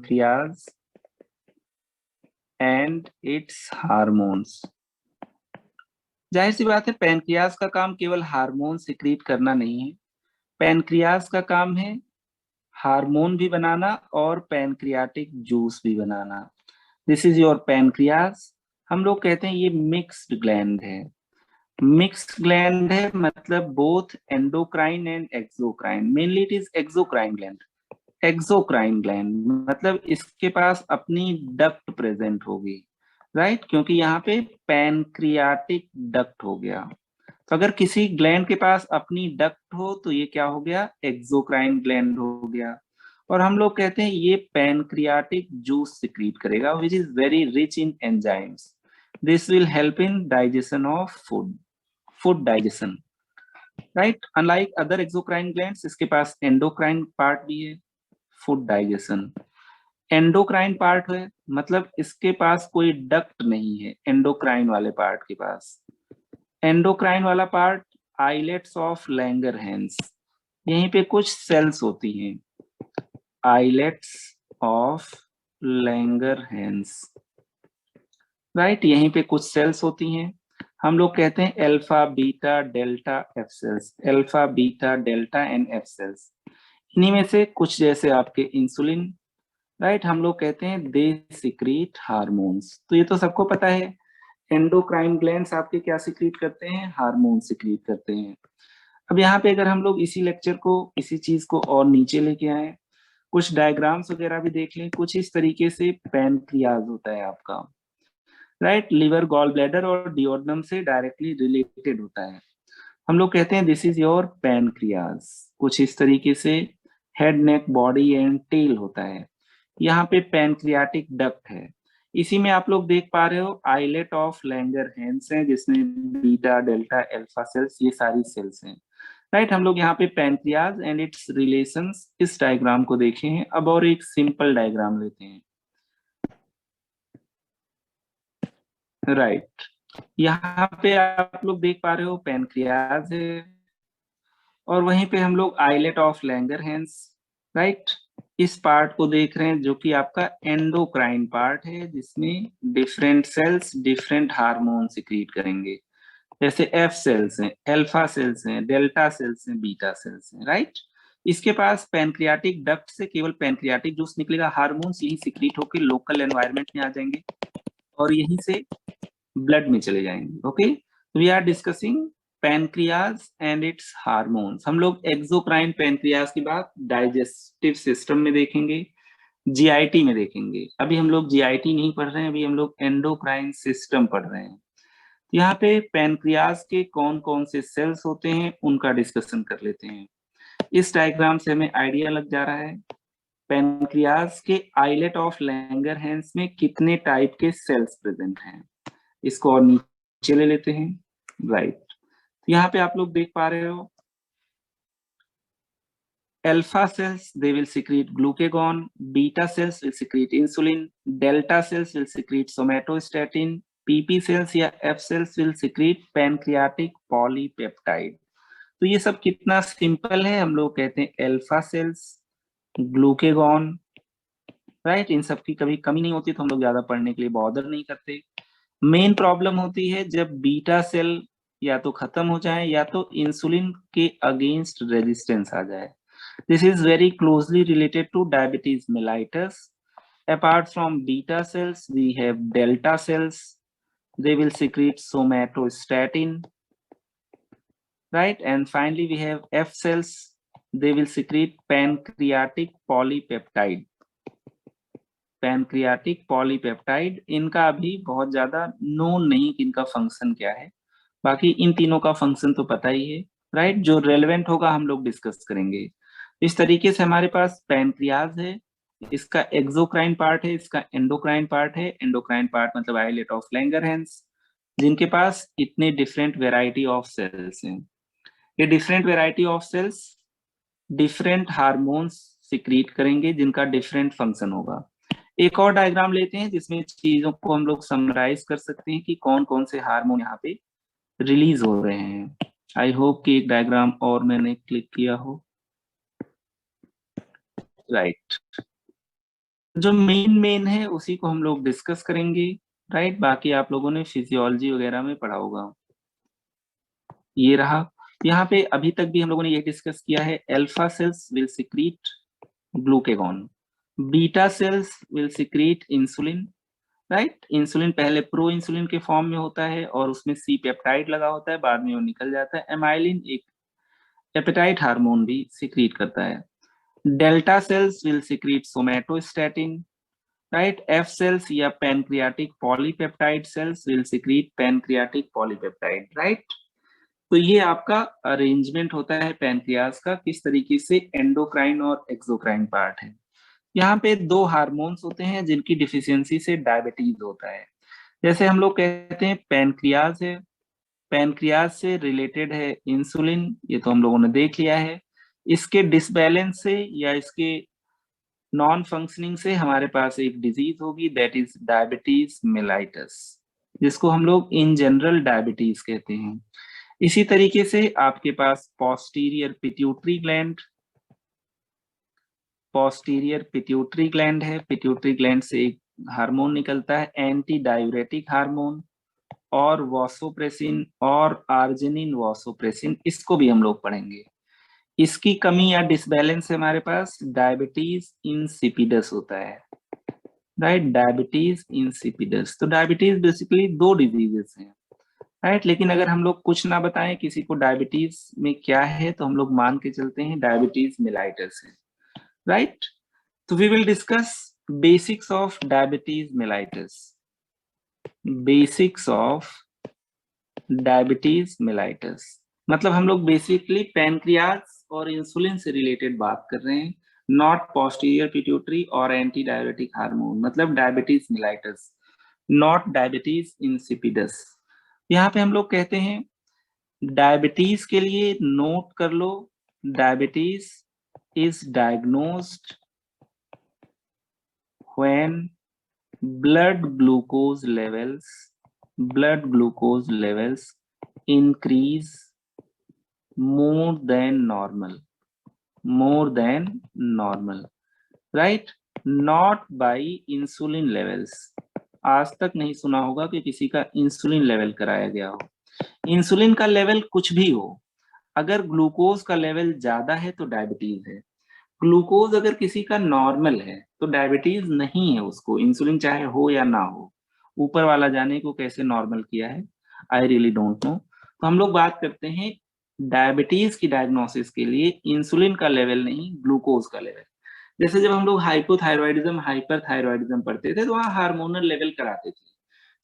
pancreas and its hormones। जाहिर सी बात है, पैनक्रियाज का काम केवल हार्मोन सिक्रीट करना नहीं है। पैनक्रियाज का काम है हार्मोन भी बनाना और पैनक्रियाटिक जूस भी बनाना। This is your pancreas. हम लोग कहते हैं ये मिक्स्ड ग्लैंड है। मिक्स्ड ग्लैंड है मतलब both endocrine and exocrine. Mainly it is exocrine gland. Exocrine gland मतलब इसके पास अपनी डक्ट प्रेजेंट होगी, राइट, क्योंकि यहाँ पे पैनक्रियाटिक डक्ट हो गया। तो अगर किसी ग्लैंड के पास अपनी डक्ट हो तो ये क्या हो गया, एक्सोक्राइन ग्लैंड हो गया। और हम लोग कहते हैं ये पैनक्रियाटिक जूस सिक्रीट करेगा which is very rich in enzymes. This will help in digestion of food digestion, right. Unlike other exocrine glands इसके पास एंडोक्राइन पार्ट भी है, फूड डाइजेशन। एंडोक्राइन पार्ट है मतलब इसके पास कोई डक्ट नहीं है एंडोक्राइन वाले पार्ट के पास। एंडोक्राइन वाला पार्ट आइलेट्स ऑफ लैंगरहैंस, यहीं पे कुछ सेल्स होती हैं, आइलेट्स ऑफ लैंगरहैंस, राइट, यहीं पे कुछ सेल्स होती हैं। हम लोग कहते हैं alpha beta delta F cells, alpha beta delta and F cells. इन्हीं में से कुछ जैसे आपके इंसुलिन, राइट, हम लोग कहते हैं दे सिक्रीट हार्मोन्स। तो ये तो सबको पता है एंडोक्राइन ग्लैंड्स आपके क्या सिक्रीट करते हैं, हार्मोन सिक्रीट करते हैं। अब यहाँ पे अगर हम लोग इसी लेक्चर को, इसी चीज को और नीचे लेके आए, कुछ डायग्राम्स वगैरह भी देख लें, कुछ इस तरीके से पैनक्रियाज होता है आपका, राइट, लिवर गॉल ब्लैडर और डिओडनम से डायरेक्टली रिलेटेड होता है। हम लोग कहते हैं दिस इज योर पैनक्रियाज। कुछ इस तरीके से head neck body and tail होता है। यहाँ पे पैनक्रियाटिक डक्ट है। इसी में आप लोग देख पा रहे हो आइलेट ऑफ लैंगरहैंस है जिसमें बीटा डेल्टा अल्फा सेल्स, ये सारी सेल्स हैं, राइट। हम लोग यहाँ पे पैनक्रियाज एंड इट्स रिलेशंस इस डायग्राम को देखे हैं। अब और एक सिंपल डायग्राम लेते हैं, राइट। यहाँ पे आप लोग देख पा रहे हो पैनक्रियाज है और वहीं पे हम लोग आइलेट ऑफ लैंगरहैंस, राइट, इस पार्ट को देख रहे हैं जो कि आपका एंडोक्राइन पार्ट है जिसमें different cells different hormone secrete करेंगे। जैसे एफ सेल्स हैं, अल्फा सेल्स हैं, डेल्टा सेल्स हैं, बीटा सेल्स हैं, राइट। इसके पास पैनक्रियाटिक डक्ट से केवल पैनक्रियाटिक जूस निकलेगा, हार्मोन्स यही सिक्रीट होकर लोकल एनवायरनमेंट में आ जाएंगे और यहीं से ब्लड में चले जाएंगे। Okay, we are discussing pancreas and its hormones. हम लोग एक्सोक्राइन पैनक्रियाज की बात डाइजेस्टिव सिस्टम में देखेंगे, जीआईटी में देखेंगे। अभी हम लोग जीआईटी नहीं पढ़ रहे हैं, अभी हम लोग एंडोक्राइन सिस्टम पढ़ रहे हैं। यहाँ पे पैनक्रियाज के कौन कौन से सेल्स होते हैं उनका डिस्कशन कर लेते हैं। इस डायग्राम से हमें आइडिया लग जा रहा है पैनक्रियाज के आइलेट ऑफ लैंगरहैंस में कितने टाइप के सेल्स प्रेजेंट हैं। इसको और नीचे ले लेते हैं, राइट। तो यहाँ पे आप लोग देख पा रहे हो alpha cells they will secrete glucagon, beta cells will secrete insulin, delta cells will secrete somatostatin, PP cells या F cells will secrete pancreatic polypeptide. तो ये सब कितना सिंपल है, हम लोग कहते हैं अल्फा सेल्स, ग्लूकेगॉन, राइट, इन सब की कभी कमी नहीं होती तो हम लोग ज्यादा पढ़ने के लिए बॉदर नहीं करते। मेन प्रॉब्लम होती है जब बीटा सेल या तो खत्म हो जाए या तो इंसुलिन के अगेंस्ट रेजिस्टेंस आ जाए। This is very closely related to diabetes mellitus. Apart from beta cells we have delta cells, they will secrete somatostatin, right, and finally we have F cells, they will secrete pancreatic polypeptide। Pancreatic polypeptide इनका अभी बहुत ज्यादा known नहीं कि इनका function क्या है, बाकी इन तीनों का फंक्शन तो पता ही है, राइट। जो रेलेवेंट होगा हम लोग डिस्कस करेंगे। इस तरीके से हमारे पास पैनक्रियाज है, इसका एक्सोक्राइन पार्ट है, इसका एंडोक्राइन पार्ट है। एंडोक्राइन पार्ट मतलब आइलेट ऑफ लैंगरहैंस जिनके पास इतने डिफरेंट वेराइटी ऑफ सेल्स हैं। ये different variety of sales different hormones secrete करेंगे जिनका डिफरेंट फंक्शन होगा। एक और डायग्राम लेते हैं जिसमें चीजों को हम लोग समराइज कर सकते हैं कि कौन कौन से हार्मोन यहाँ पे रिलीज हो रहे हैं। आई होप कि एक डायग्राम और मैंने क्लिक किया हो, राइट। जो मेन है उसी को हम लोग डिस्कस करेंगे, राइट। बाकी आप लोगों ने फिजियोलॉजी वगैरह में पढ़ा होगा। ये रहा, यहाँ पे अभी तक भी हम लोगों ने ये डिस्कस किया है, alpha cells will secrete glucagon, beta cells will secrete insulin, right. Insulin पहले प्रो इंसुलिन के फॉर्म में होता है और उसमें सी पेप्टाइड लगा होता है, बाद में वो निकल जाता है। एमाइलिन एक एपेटाइट हार्मोन भी सिक्रीट करता है। Delta cells will secrete somatostatin, right. F cells या pancreatic polypeptide cells will secrete pancreatic polypeptide, right. तो ये आपका अरेंजमेंट होता है पैनक्रियास का, किस तरीके से एंडोक्राइन और एक्सोक्राइन पार्ट है। यहाँ पे दो हार्मोन्स होते हैं जिनकी डिफिशियंसी से डायबिटीज होता है। जैसे हम लोग कहते हैं पैनक्रियाज है, पैनक्रियाज से रिलेटेड है इंसुलिन, ये तो हम लोगों ने देख लिया है। इसके डिसबैलेंस से या इसके नॉन फंक्शनिंग से हमारे पास एक डिजीज होगी, दैट इज डायबिटीज मेलाइटस, जिसको हम लोग इन जनरल डायबिटीज कहते हैं। इसी तरीके से आपके पास पोस्टीरियर पिट्यूटरी ग्लैंड है। पिट्यूटरी ग्लैंड से एक हार्मोन निकलता है एंटी डायूरेटिक हार्मोन, और वासोप्रेसिन और आर्जिनिन वासोप्रेसिन, इसको भी हम लोग पढ़ेंगे। इसकी कमी या डिसबैलेंस से हमारे पास डायबिटीज इंसिपिडस होता है, राइट। डायबिटीज इंसिपिडस, तो डायबिटीज बेसिकली दो डिजीजेस हैं, राइट। लेकिन अगर हम लोग कुछ ना बताएं किसी को डायबिटीज में क्या है, तो हम लोग मान के चलते हैं डायबिटीज मेलाइटस है, राइट। तो we will discuss basics of diabetes mellitus, basics of diabetes mellitus. मतलब हम लोग बेसिकली पैनक्रियाज और इंसुलिन से रिलेटेड बात कर रहे हैं, नॉट पोस्टीरियर पिट्यूटरी और एंटी डायबिटिक हार्मोन, मतलब diabetes mellitus, not diabetes insipidus. यहाँ पे हम लोग कहते हैं डायबिटीज के लिए नोट कर लो, diabetes is diagnosed when blood glucose levels increase more than normal, right, not by insulin levels। आज तक नहीं सुना होगा कि किसी का इंसुलिन लेवल कराया गया हो। इंसुलिन का लेवल कुछ भी हो, अगर ग्लूकोज का लेवल ज्यादा है तो डायबिटीज है। ग्लूकोज अगर किसी का नॉर्मल है तो डायबिटीज नहीं है उसको, इंसुलिन चाहे हो या ना हो। ऊपर वाला जाने को कैसे नॉर्मल किया है, आई रियली डोंट नो। तो हम लोग बात करते हैं डायबिटीज की डायग्नोसिस के लिए इंसुलिन का लेवल नहीं, ग्लूकोज का लेवल। जैसे जब हम लोग हाइपोथायरॉयडिज्म हाइपरथायरॉयडिज्म पढ़ते थे तो वहाँ हार्मोनल लेवल कराते थे,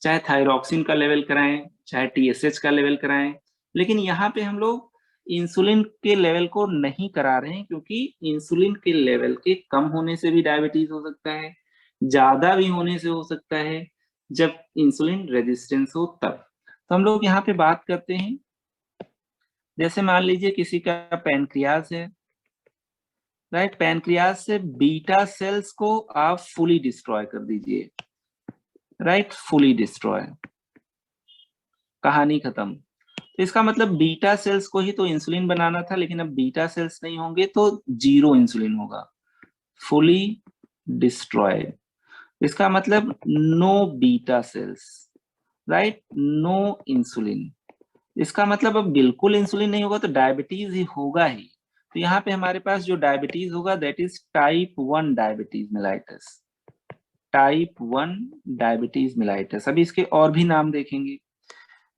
चाहे थायरॉक्सिन का लेवल कराएं चाहे टीएसएच का लेवल कराएं। लेकिन यहाँ पे हम लोग इंसुलिन के लेवल को नहीं करा रहे हैं, क्योंकि इंसुलिन के लेवल के कम होने से भी डायबिटीज हो सकता है, ज्यादा भी होने से हो सकता है, जब इंसुलिन रेजिस्टेंस हो तब। तो हम लोग यहाँ पे बात करते हैं, जैसे मान लीजिए किसी का पैनक्रियाज है, राइट। पैनक्रियाज से बीटा सेल्स को आप फुली डिस्ट्रॉय कर दीजिए, राइट, फुली डिस्ट्रॉय, कहानी खत्म। तो इसका मतलब बीटा सेल्स को ही तो इंसुलिन बनाना था, लेकिन अब बीटा सेल्स नहीं होंगे तो जीरो इंसुलिन होगा, फुली डिस्ट्रॉयड। इसका मतलब no beta cells, right, no insulin. इसका मतलब अब बिल्कुल इंसुलिन नहीं होगा तो डायबिटीज ही होगा ही। तो यहाँ पे हमारे पास जो डायबिटीज होगा that is type 1 diabetes mellitus, type 1 diabetes mellitus. अभी इसके और भी नाम देखेंगे।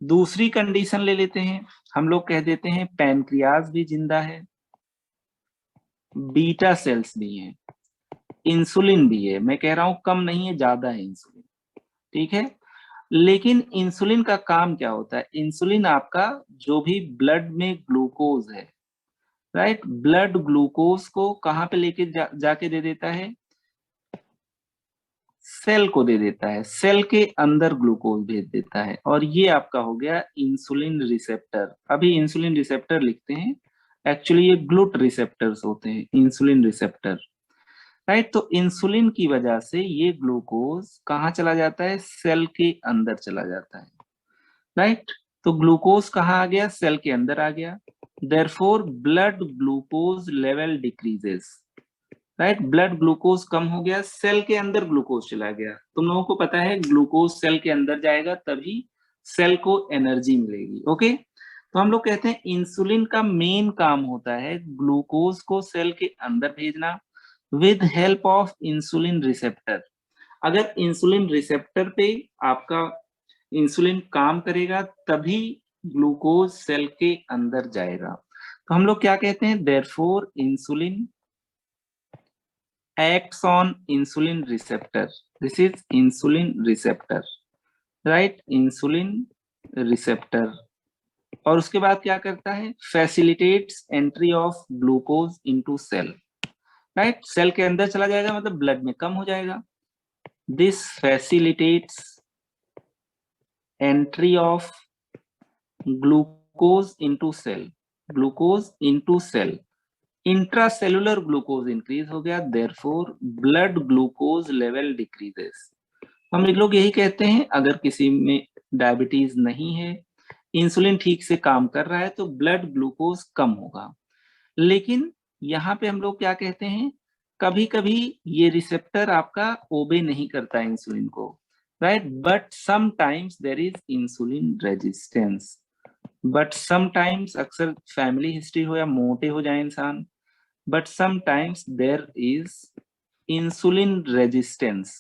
दूसरी कंडीशन ले लेते हैं, हम लोग कह देते हैं पैनक्रियाज भी जिंदा है, बीटा सेल्स भी हैं, इंसुलिन भी है। मैं कह रहा हूं कम नहीं है, ज्यादा है इंसुलिन, ठीक है। लेकिन इंसुलिन का काम क्या होता है, इंसुलिन आपका जो भी ब्लड में ग्लूकोज है, राइट, ब्लड ग्लूकोज को कहां पे लेके जाके दे देता है, सेल को दे देता है, सेल के अंदर ग्लूकोज भेज देता है, और ये आपका हो गया इंसुलिन रिसेप्टर। अभी इंसुलिन रिसेप्टर लिखते हैं, एक्चुअली ये ग्लूट रिसेप्टर्स होते हैं, इंसुलिन रिसेप्टर, राइट। तो इंसुलिन की वजह से ये ग्लूकोज कहाँ चला जाता है, सेल के अंदर चला जाता है, राइट। तो ग्लूकोज कहाँ आ गया, सेल के अंदर आ गया। Therefore blood glucose level decreases, right, blood glucose कम हो गया, सेल के अंदर ग्लूकोज चला गया। तुम लोगों को पता है ग्लूकोज सेल के अंदर जाएगा तभी सेल को एनर्जी मिलेगी। ओके, तो हम लोग कहते हैं इंसुलिन का मेन काम होता है ग्लूकोज को सेल के अंदर भेजना with help of insulin receptor. अगर इंसुलिन रिसेप्टर पे आपका इंसुलिन काम करेगा तभी ग्लूकोज सेल के अंदर जाएगा। तो हम लोग क्या कहते हैं, therefore insulin acts on insulin receptor. This is insulin receptor, right? insulin receptor। और उसके बाद क्या करता है, facilitates entry of glucose into cell, right? Cell के अंदर चला जाएगा मतलब ब्लड में कम हो जाएगा। This facilitates entry of glucose into cell, glucose into cell। Intracellular glucose increase हो गया, therefore blood glucose level decreases. हम लोग यही कहते हैं अगर किसी में डायबिटीज नहीं है, इंसुलिन ठीक से काम कर रहा है तो ब्लड ग्लूकोज कम होगा। लेकिन यहाँ पे हम लोग क्या कहते हैं, कभी कभी ये रिसेप्टर आपका ओबे नहीं करता इंसुलिन को, right, but sometimes there is insulin resistance. But sometimes, अक्सर फैमिली हिस्ट्री हो या मोटे हो जाए इंसान, but sometimes there is insulin resistance।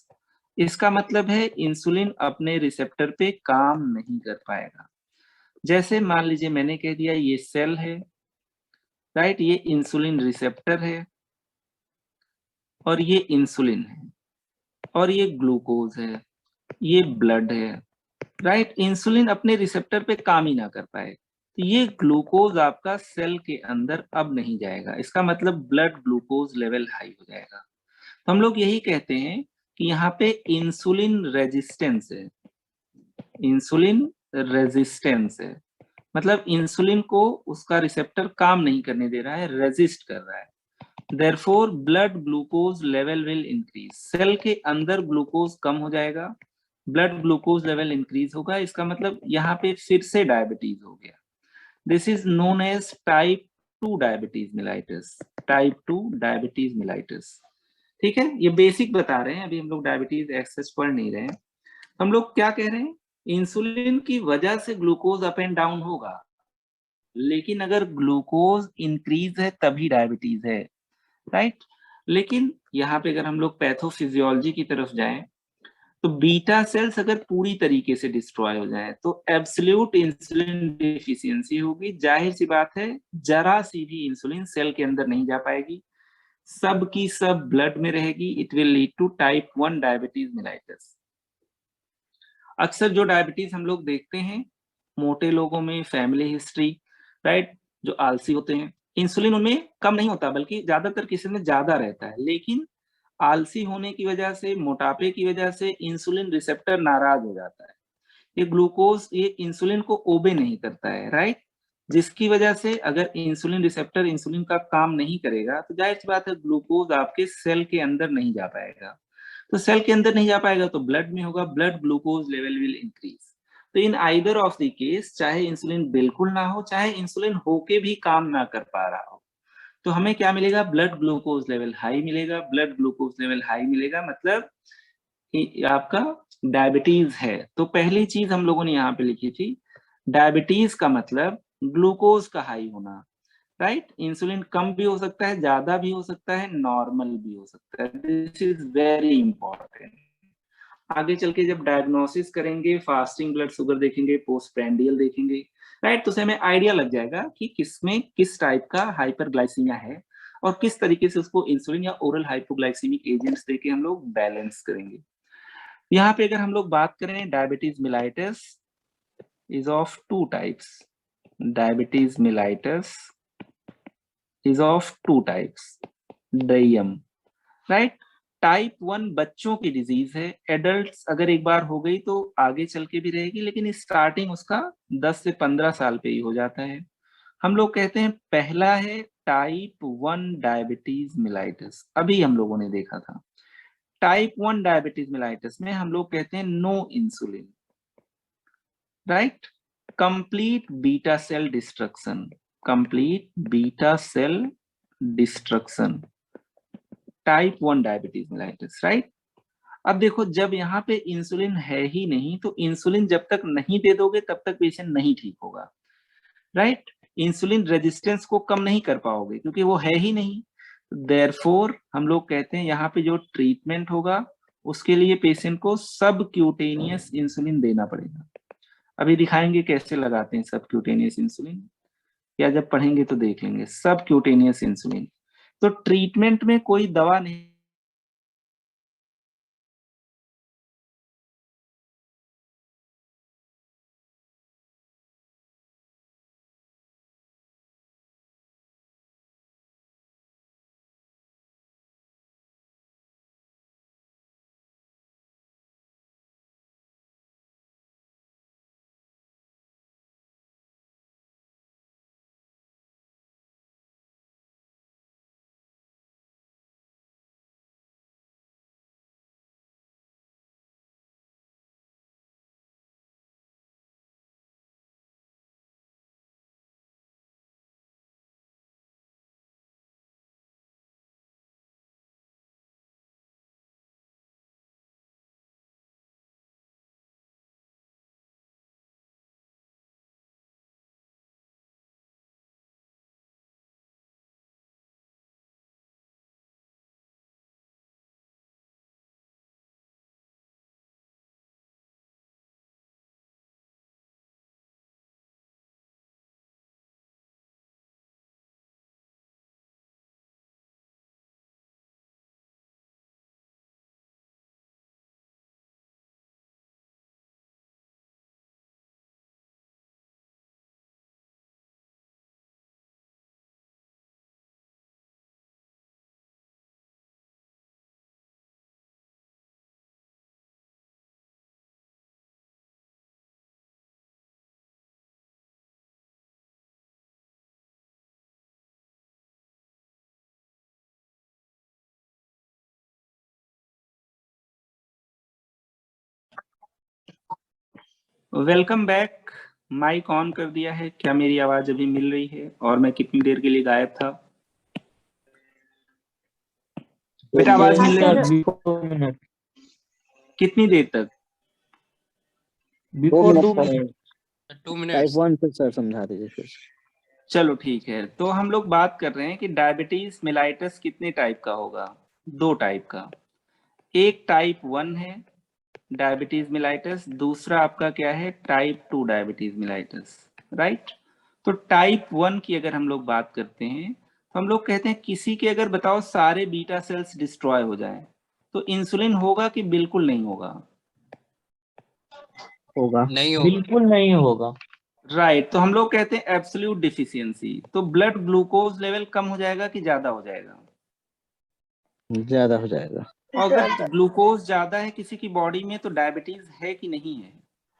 इसका मतलब है इंसुलिन अपने रिसेप्टर पे काम नहीं कर पाएगा। जैसे मान लीजिए मैंने कह दिया ये सेल है, राइट, ये इंसुलिन रिसेप्टर है और ये इंसुलिन है और ये ग्लूकोज है, ये ब्लड है, राइट। इंसुलिन अपने रिसेप्टर पे काम ही ना कर पाए तो ये ग्लूकोज आपका सेल के अंदर अब नहीं जाएगा, इसका मतलब ब्लड ग्लूकोज लेवल हाई हो जाएगा। तो हम लोग यही कहते हैं कि यहाँ पे इंसुलिन रेजिस्टेंस है, इंसुलिन रेजिस्टेंस है, मतलब इंसुलिन को उसका रिसेप्टर काम नहीं करने दे रहा है, रेजिस्ट कर रहा है। Therefore blood glucose level will increase, cell के अंदर ग्लूकोज कम हो जाएगा, ब्लड ग्लूकोज लेवल इंक्रीज होगा, इसका मतलब यहाँ पे फिर से डायबिटीज हो गया। This is known as type 2 diabetes mellitus, type 2 diabetes mellitus. ठीक है, ये बेसिक बता रहे हैं, अभी हम लोग डायबिटीज एक्सेस पढ़ नहीं रहे हैं। हम लोग क्या कह रहे हैं, इंसुलिन की वजह से ग्लूकोज अप एंड डाउन होगा, लेकिन अगर ग्लूकोज इंक्रीज है तभी डायबिटीज है, राइट। लेकिन यहाँ पे अगर हम लोग पैथोफिजियोलॉजी की तरफ जाएं तो बीटा सेल्स अगर पूरी तरीके से डिस्ट्रॉय हो जाए तो एब्सोल्यूट इंसुलिन डिफिशियंसी होगी, जाहिर सी बात है जरा सी भी इंसुलिन सेल के अंदर नहीं जा पाएगी, सब की सब ब्लड में रहेगी, it will lead to type 1 diabetes mellitus. अक्सर जो डायबिटीज हम लोग देखते हैं मोटे लोगों में, फैमिली हिस्ट्री, राइट, जो आलसी होते हैं, इंसुलिन उनमें कम नहीं होता बल्कि ज्यादातर केसेस में ज्यादा रहता है, लेकिन आलसी होने की वजह से, मोटापे की वजह से इंसुलिन रिसेप्टर नाराज हो जाता है, ये ग्लूकोज ये इंसुलिन को ओबे नहीं करता है, राइट, जिसकी वजह से अगर इंसुलिन रिसेप्टर इंसुलिन का काम नहीं करेगा तो जाहिर सी बात है ग्लूकोज आपके सेल के अंदर नहीं जा पाएगा। तो सेल के अंदर नहीं जा पाएगा तो ब्लड में होगा, blood glucose level will increase. तो in either of the case, चाहे इंसुलिन बिल्कुल ना हो, चाहे इंसुलिन होके भी काम ना कर पा रहा हो, तो हमें क्या मिलेगा, ब्लड ग्लूकोज लेवल हाई मिलेगा। ब्लड ग्लूकोज लेवल हाई मिलेगा मतलब आपका डायबिटीज है। तो पहली चीज हम लोगों ने यहाँ पे लिखी थी, डायबिटीज का मतलब ग्लूकोज का हाई होना, राइट। इंसुलिन कम भी हो सकता है, ज्यादा भी हो सकता है, नॉर्मल भी हो सकता है, दिस इज वेरी इंपॉर्टेंट। आगे चल के जब डायग्नोसिस करेंगे, फास्टिंग ब्लड शुगर देखेंगे, पोस्ट प्रैंडियल देखेंगे, राइट, तो उसे हमें आइडिया लग जाएगा कि किसमें किस टाइप का हाइपरग्लाइसीमिया है और किस तरीके से उसको इंसुलिन या ओरल हाइपोग्लाइसीमिक एजेंट्स देके हम लोग बैलेंस करेंगे। यहाँ पे अगर हम लोग बात करें, diabetes mellitus is of 2 types, diabetes mellitus is of 2 types, DM, right. Type 1 बच्चों की डिजीज है, एडल्ट्स अगर एक बार हो गई तो आगे चल के भी रहेगी, लेकिन स्टार्टिंग उसका 10 से 15 साल पे ही हो जाता है। हम लोग कहते हैं पहला है टाइप 1 डायबिटीज मिलाइटिस, अभी हम लोगों ने देखा था। टाइप 1 डायबिटीज मिलाइटिस में हम लोग कहते हैं no insulin, right, complete beta cell destruction, complete beta cell destruction, type 1 diabetes mellitus, right. अब देखो, जब यहाँ पे इंसुलिन है ही नहीं, तो इंसुलिन जब तक नहीं दे दोगे तब तक पेशेंट नहीं ठीक होगा, राइट। इंसुलिन रेजिस्टेंस को कम नहीं कर पाओगे क्योंकि वो है ही नहीं। देयरफॉर हम लोग कहते हैं यहाँ पे जो ट्रीटमेंट होगा उसके लिए पेशेंट को सब क्यूटेनियस इंसुलिन देना पड़ेगा। अभी दिखाएंगे कैसे लगाते हैं सब क्यूटेनियस इंसुलिन, या जब पढ़ेंगे तो देख लेंगे सब क्यूटेनियस इंसुलिन। तो ट्रीटमेंट में कोई दवा नहीं, वेलकम बैक। माइक ऑन कर दिया है, क्या मेरी आवाज अभी मिल रही है? और मैं कितनी देर के लिए गायब था? बेटा आवाज मिल रही है? 2 मिनट, कितनी देर तक? Before 2 minute. 2 मिनट। टाइप 1 पे सर समझा दीजिए फिर। चलो ठीक है, तो हम लोग बात कर रहे हैं कि डायबिटीज मेलाइटस कितने टाइप का होगा? 2 टाइप का। एक टाइप 1 है डायबिटीज मेलाइटस, दूसरा आपका क्या है, टाइप 2 डायबिटीज मेलाइटस, राइट। तो टाइप 1 की अगर हम लोग बात करते हैं तो हम लोग कहते हैं किसी के अगर बताओ सारे बीटा सेल्स डिस्ट्रॉय हो जाए तो इंसुलिन होगा कि बिल्कुल नहीं होगा? होगा, नहीं होगा। बिल्कुल नहीं होगा। राइट, तो हम लोग कहते हैं एब्सोल्यूट डिफिशियंसी। तो ब्लड ग्लूकोज लेवल कम हो जाएगा कि ज्यादा हो जाएगा? ज्यादा हो जाएगा। और अगर ग्लूकोज ज्यादा है किसी की बॉडी में तो डायबिटीज है कि नहीं है?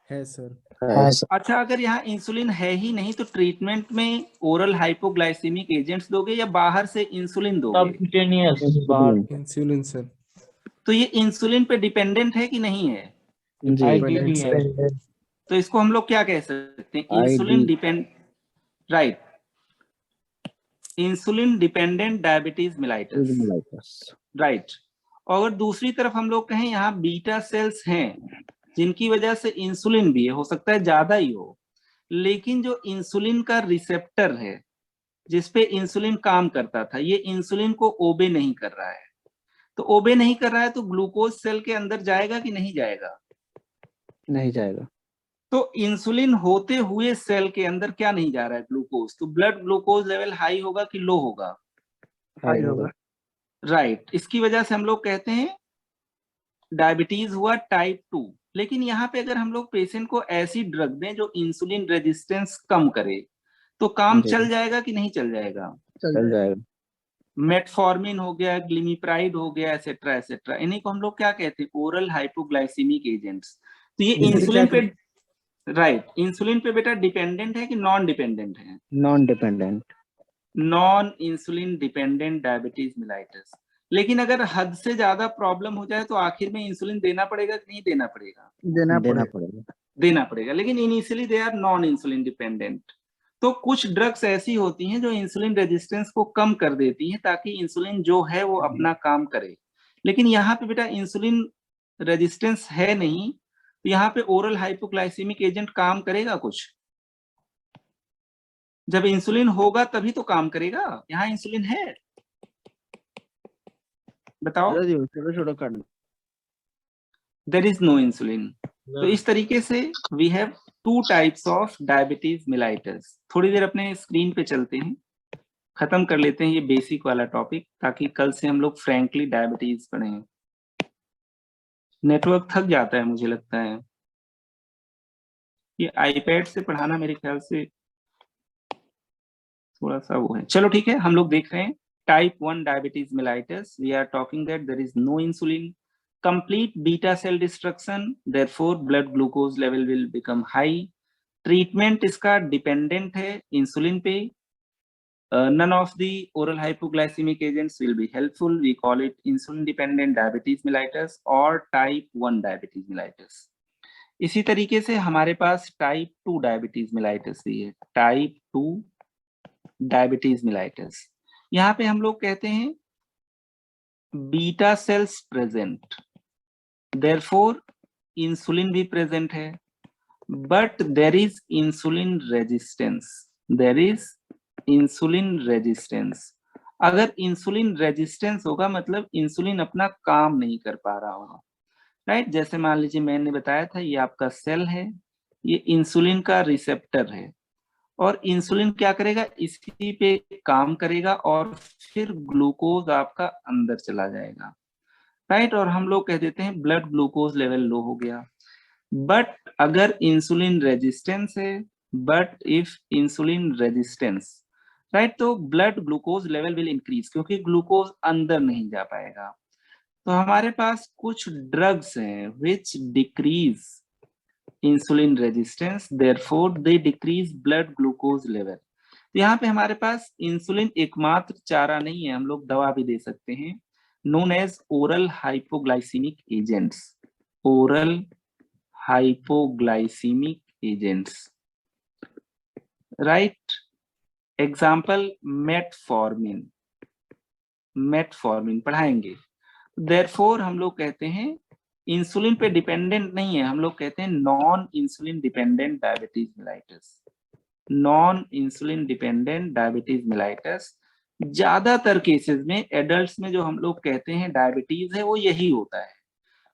है सर। है। अच्छा, अगर यहाँ इंसुलिन है ही नहीं तो ट्रीटमेंट में ओरल हाइपोग्लाइसेमिक एजेंट्स दोगे या बाहर से इंसुलिन दोगे? सबक्यूटेनियस बाहर। Insulin sir. तो ये इंसुलिन पे डिपेंडेंट है कि नहीं है? जी, आईडीडी है। तो इसको हम लोग क्या कह सकते हैं, ID insulin depend, right, insulin dependent diabetes mellitus, right. और अगर दूसरी तरफ हम लोग कहें यहाँ बीटा सेल्स हैं जिनकी वजह से इंसुलिन भी है, हो सकता है ज्यादा ही हो, लेकिन जो इंसुलिन का रिसेप्टर है जिसपे इंसुलिन काम करता था ये इंसुलिन को ओबे नहीं कर रहा है। तो ओबे नहीं कर रहा है तो ग्लूकोज सेल के अंदर जाएगा कि नहीं जाएगा? नहीं जाएगा। तो इंसुलिन होते हुए सेल के अंदर क्या नहीं जा रहा है, ग्लूकोज। तो ब्लड ग्लूकोज लेवल हाई होगा कि लो होगा? हाई होगा। राइट, इसकी वजह से हम लोग कहते हैं डायबिटीज हुआ टाइप 2। लेकिन यहाँ पे अगर हम लोग पेशेंट को ऐसी ड्रग दें जो इंसुलिन रेजिस्टेंस कम करे तो काम जी, चल जाएगा कि नहीं चल जाएगा? चल जाएगा। मेटफॉर्मिन हो गया, ग्लिमिप्राइड हो गया, एसेट्रा एसेट्रा, इन्हीं को हम लोग क्या कहते हैं, ओरल हाइपोग्लाइसेमिक एजेंट्स। तो ये इंसुलिन पे, राइट, इंसुलिन पे बेटा डिपेंडेंट है कि नॉन डिपेंडेंट है? Non dependent. Non insulin dependent diabetes mellitus. लेकिन अगर हद से ज्यादा प्रॉब्लम हो जाए तो आखिर में इंसुलिन देना पड़ेगा कि नहीं देना पड़ेगा? देना पड़ेगा। देना पड़ेगा, लेकिन initially they are non insulin dependent. तो कुछ ड्रग्स ऐसी होती हैं जो इंसुलिन रेजिस्टेंस को कम कर देती हैं ताकि इंसुलिन जो है वो अपना काम करे। लेकिन यहाँ पे बेटा इंसुलिन रेजिस्टेंस है नहीं, तो यहाँ पे ओरल हाइपोग्लाइसेमिक एजेंट काम करेगा कुछ? जब इंसुलिन होगा तभी तो काम करेगा। यहाँ इंसुलिन है, बताओ। छोटा कर दो। There is no insulin. तो इस तरीके से we have two types of diabetes mellitus. थोड़ी देर अपने स्क्रीन पे चलते हैं, खत्म कर लेते हैं ये बेसिक वाला टॉपिक, ताकि कल से हम लोग फ्रैंकली डायबिटीज पढ़ें। नेटवर्क थक जाता है मुझे लगता है, ये आईपैड से पढ़ाना मेरे ख्याल से थोड़ा सा वो है। चलो ठीक है, हम लोग देख रहे हैं type 1 diabetes mellitus. We are talking that there is no insulin, complete beta cell destruction, therefore blood glucose level will become high. Treatment इसका डिपेंडेंट है इंसुलिन पे। None of the oral hypoglycemic agents will be helpful. We call it insulin dependent diabetes mellitus or type 1 diabetes mellitus. इसी तरीके से हमारे पास type 2 diabetes mellitus भी है, type 2 diabetes mellitus. यहाँ पे हम लोग कहते हैं beta cells present, therefore insulin भी प्रेजेंट है, but there is insulin resistance. There is insulin resistance. अगर इंसुलिन रेजिस्टेंस होगा मतलब इंसुलिन अपना काम नहीं कर पा रहा होगा, राइट। जैसे मान लीजिए मैंने बताया था ये आपका सेल है, ये इंसुलिन का रिसेप्टर है, और इंसुलिन क्या करेगा, इसी पे काम करेगा और फिर ग्लूकोज आपका अंदर चला जाएगा, राइट। और हम लोग कह देते हैं ब्लड ग्लूकोज लेवल लो हो गया। बट अगर इंसुलिन रेजिस्टेंस है, but if insulin resistance, right, तो blood glucose level will increase, क्योंकि ग्लूकोज अंदर नहीं जा पाएगा। तो हमारे पास कुछ ड्रग्स हैं which decrease insulin resistance, therefore they decrease blood glucose level. तो यहाँ पे हमारे पास इंसुलिन एकमात्र चारा नहीं है, हम लोग दवा भी दे सकते हैं, known as oral hypoglycemic agents. Oral hypoglycemic agents, right? Example metformin. metformin पढ़ाएंगे। Therefore हम लोग कहते हैं इंसुलिन पे डिपेंडेंट नहीं है, हम लोग कहते हैं non insulin dependent diabetes mellitus. Non insulin dependent diabetes mellitus ज्यादातर केसेस में एडल्ट्स में जो हम लोग कहते हैं डायबिटीज है वो यही होता है।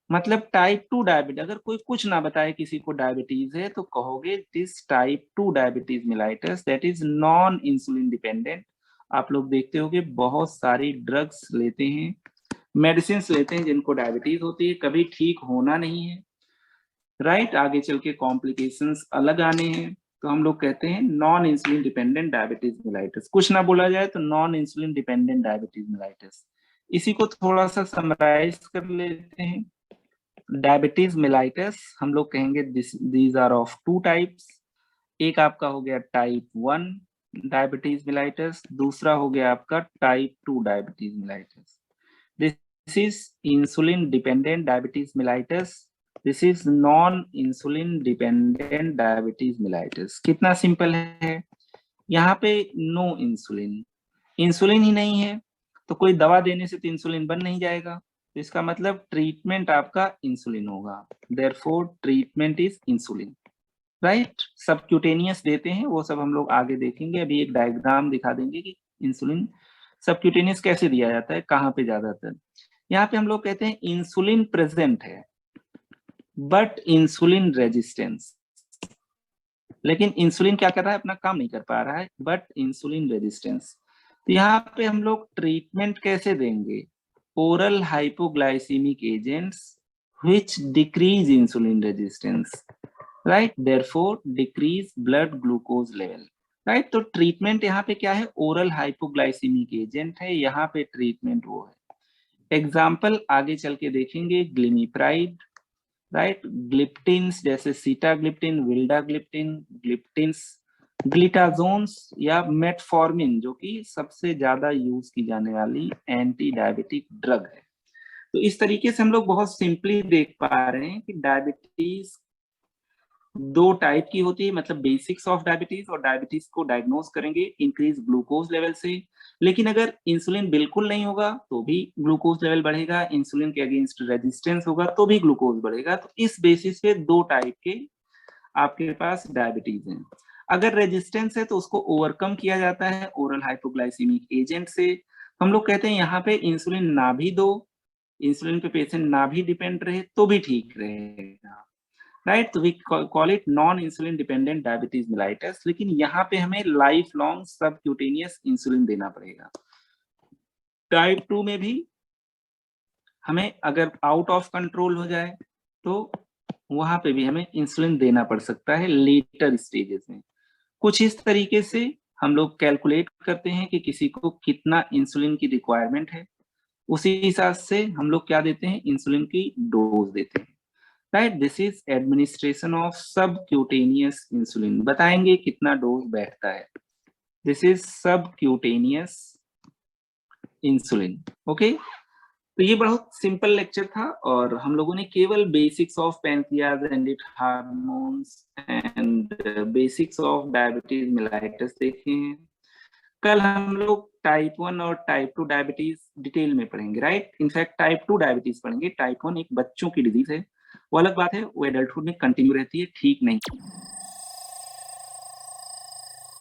मतलब टाइप 2 डायबिटीज, अगर कोई कुछ ना बताए किसी को डायबिटीज है तो कहोगे this type 2 diabetes mellitus that is non insulin dependent. आप लोग देखते होगे बहुत सारी ड्रग्स लेते हैं, मेडिसिन लेते हैं जिनको डायबिटीज होती है, कभी ठीक होना नहीं है, राइट। आगे चल के कॉम्प्लिकेशंस अलग आने हैं, तो हम लोग कहते हैं non insulin dependent diabetes mellitus. कुछ ना बोला जाए तो non insulin dependent diabetes mellitus. इसी को थोड़ा सा समराइज कर लेते हैं। डायबिटीज मिलाइटस हम लोग कहेंगे these are of two types. एक आपका हो गया टाइप 1 डायबिटीज मिलाइटस, दूसरा हो गया आपका type 2 diabetes mellitus. This is insulin dependent diabetes mellitus, this is non insulin dependent diabetes mellitus. कितना सिंपल है। यहाँ पे नो इंसुलिन, इंसुलिन ही नहीं है तो कोई दवा देने से तो इंसुलिन बन नहीं जाएगा, तो इसका मतलब ट्रीटमेंट आपका इंसुलिन होगा। Therefore treatment is insulin, right. Subcutaneous देते हैं वो सब हम लोग आगे देखेंगे। अभी एक डायग्राम दिखा देंगे कि इंसुलिन सबक्यूटेनियस कैसे दिया जाता है, कहाँ पे ज्यादातर। यहाँ पे हम लोग कहते हैं इंसुलिन प्रेजेंट है बट इंसुलिन रेजिस्टेंस, लेकिन इंसुलिन क्या कर रहा है, अपना काम नहीं कर पा रहा है, बट इंसुलिन रेजिस्टेंस। तो यहाँ पे हम लोग ट्रीटमेंट कैसे देंगे, oral hypoglycaemic agents which decrease insulin resistance, right, therefore decrease blood glucose level, right. तो ट्रीटमेंट यहाँ पे क्या है, ओरल हाइपोग्लाइसेमिक एजेंट है, यहाँ पे ट्रीटमेंट वो है। एग्जाम्पल आगे चल के देखेंगे, ग्लिमिप्राइड, राइट, ग्लिप्टिन्स जैसे सीटाग्लिप्टिन, विल्डाग्लिप्टिन, ग्लिप्टिन्स, ग्लिटाजोन्स या मेटफॉर्मिन जो कि सबसे ज्यादा यूज की जाने वाली एंटी डायबिटिक ड्रग है। तो इस तरीके से हम लोग बहुत सिंपली देख पा रहे हैं कि डायबिटीज दो टाइप की होती है, मतलब बेसिक्स ऑफ डायबिटीज, और डायबिटीज को डायग्नोज करेंगे इंक्रीज ग्लूकोज लेवल से। लेकिन अगर इंसुलिन बिल्कुल नहीं होगा तो भी ग्लूकोज लेवल बढ़ेगा, इंसुलिन के अगेंस्ट रेजिस्टेंस होगा तो भी ग्लूकोज बढ़ेगा। तो इस बेसिस पे दो टाइप के आपके पास डायबिटीज हैं। अगर रेजिस्टेंस है तो उसको ओवरकम किया जाता है ओरल हाइपोग्लाइसीमिक एजेंट से। हम लोग कहते हैं यहाँ पे इंसुलिन ना भी दो, इंसुलिन पे पेशेंट ना भी डिपेंड रहे तो भी ठीक रहेगा, राइट। तो we call it non insulin dependent diabetes mellitus. लेकिन यहाँ पे हमें लाइफ लॉन्ग सबक्यूटेनियस इंसुलिन देना पड़ेगा। टाइप 2 में भी हमें अगर आउट ऑफ कंट्रोल हो जाए तो वहां पे भी हमें इंसुलिन देना पड़ सकता है लेटर स्टेजेस में। कुछ इस तरीके से हम लोग कैलकुलेट करते हैं कि किसी को कितना इंसुलिन की रिक्वायरमेंट है, उसी हिसाब से हम लोग क्या देते हैं, इंसुलिन की डोज देते हैं, right. This is administration of subcutaneous insulin. बताएंगे कितना डोज बैठता है। This is subcutaneous insulin, okay. तो ये बहुत सिंपल लेक्चर था और हम लोगों ने केवल basics of pancreas and it hormones and basics of diabetes mellitus देखे हैं। कल हम लोग टाइप 1 और टाइप 2 डायबिटीज डिटेल में पढ़ेंगे, राइट। इनफैक्ट टाइप 2 डायबिटीज पढ़ेंगे। टाइप 1 एक बच्चों की डिजीज है, वो अलग बात है, वो एडल्टहुड में कंटिन्यू रहती है, ठीक नहीं।